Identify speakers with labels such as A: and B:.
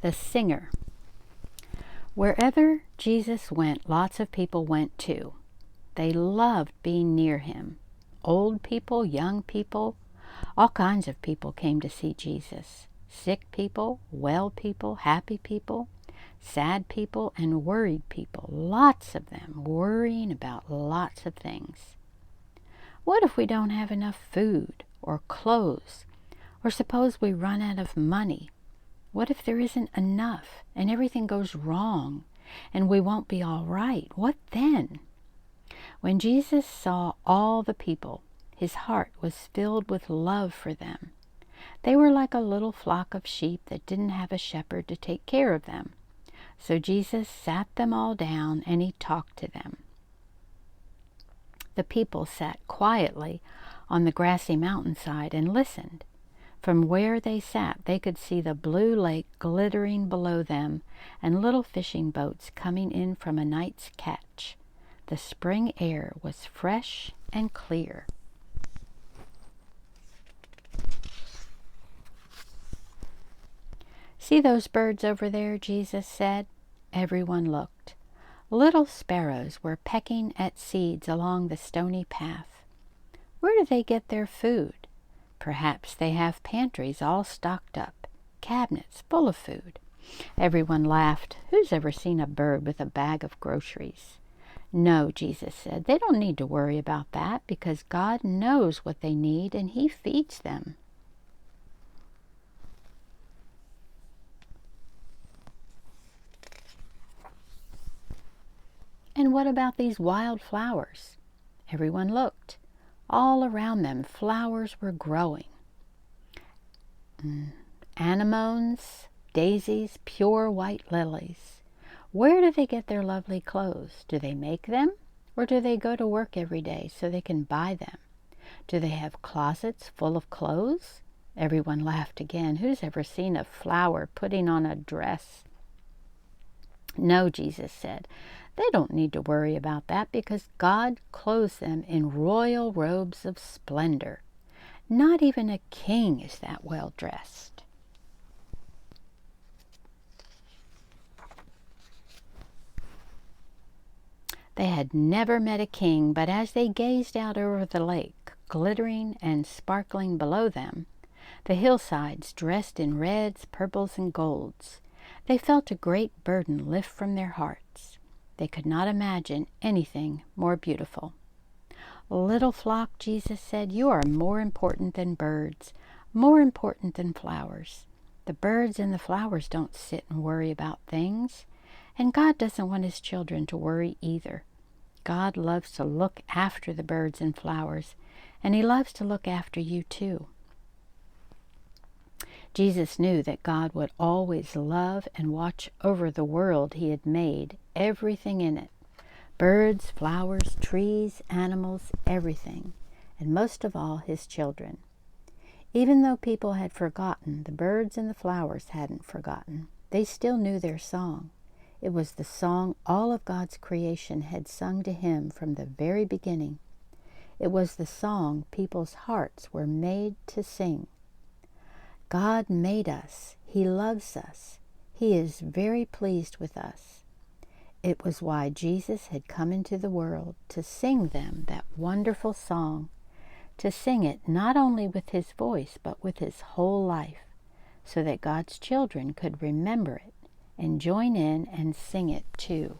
A: The singer. Wherever Jesus went, lots of people went too. They loved being near him. Old people, young people, all kinds of people came to see Jesus. Sick people, well people, happy people, sad people, and worried people. Lots of them worrying about lots of things. What if we don't have enough food or clothes? Or suppose we run out of money? What if there isn't enough and everything goes wrong and we won't be all right? What then? When Jesus saw all the people, his heart was filled with love for them. They were like a little flock of sheep that didn't have a shepherd to take care of them. So Jesus sat them all down and he talked to them. The people sat quietly on the grassy mountainside and listened. From where they sat, they could see the blue lake glittering below them and little fishing boats coming in from a night's catch. The spring air was fresh and clear. "See those birds over there?" Jesus said. Everyone looked. Little sparrows were pecking at seeds along the stony path. Where do they get their food? Perhaps they have pantries all stocked up, cabinets full of food. Everyone laughed. Who's ever seen a bird with a bag of groceries? No, Jesus said, they don't need to worry about that because God knows what they need and he feeds them. And what about these wild flowers? Everyone looked. All around them, flowers were growing. Anemones, daisies, pure white lilies. Where do they get their lovely clothes? Do they make them? Or do they go to work every day so they can buy them? Do they have closets full of clothes? Everyone laughed again. Who's ever seen a flower putting on a dress? No, Jesus said. They don't need to worry about that because God clothes them in royal robes of splendor. Not even a king is that well dressed. They had never met a king, but as they gazed out over the lake, glittering and sparkling below them, the hillsides dressed in reds, purples, and golds, they felt a great burden lift from their hearts. They could not imagine anything more beautiful. Little flock, Jesus said, you are more important than birds, more important than flowers. The birds and the flowers don't sit and worry about things, and God doesn't want his children to worry either. God loves to look after the birds and flowers, and he loves to look after you too. Jesus knew that God would always love and watch over the world he had made, everything in it. Birds, flowers, trees, animals, everything, and most of all his children. Even though people had forgotten, the birds and the flowers hadn't forgotten. They still knew their song. It was the song all of God's creation had sung to him from the very beginning. It was the song people's hearts were made to sing. God made us. He loves us. He is very pleased with us. It was why Jesus had come into the world to sing them that wonderful song, to sing it not only with his voice but with his whole life, so that God's children could remember it and join in and sing it too.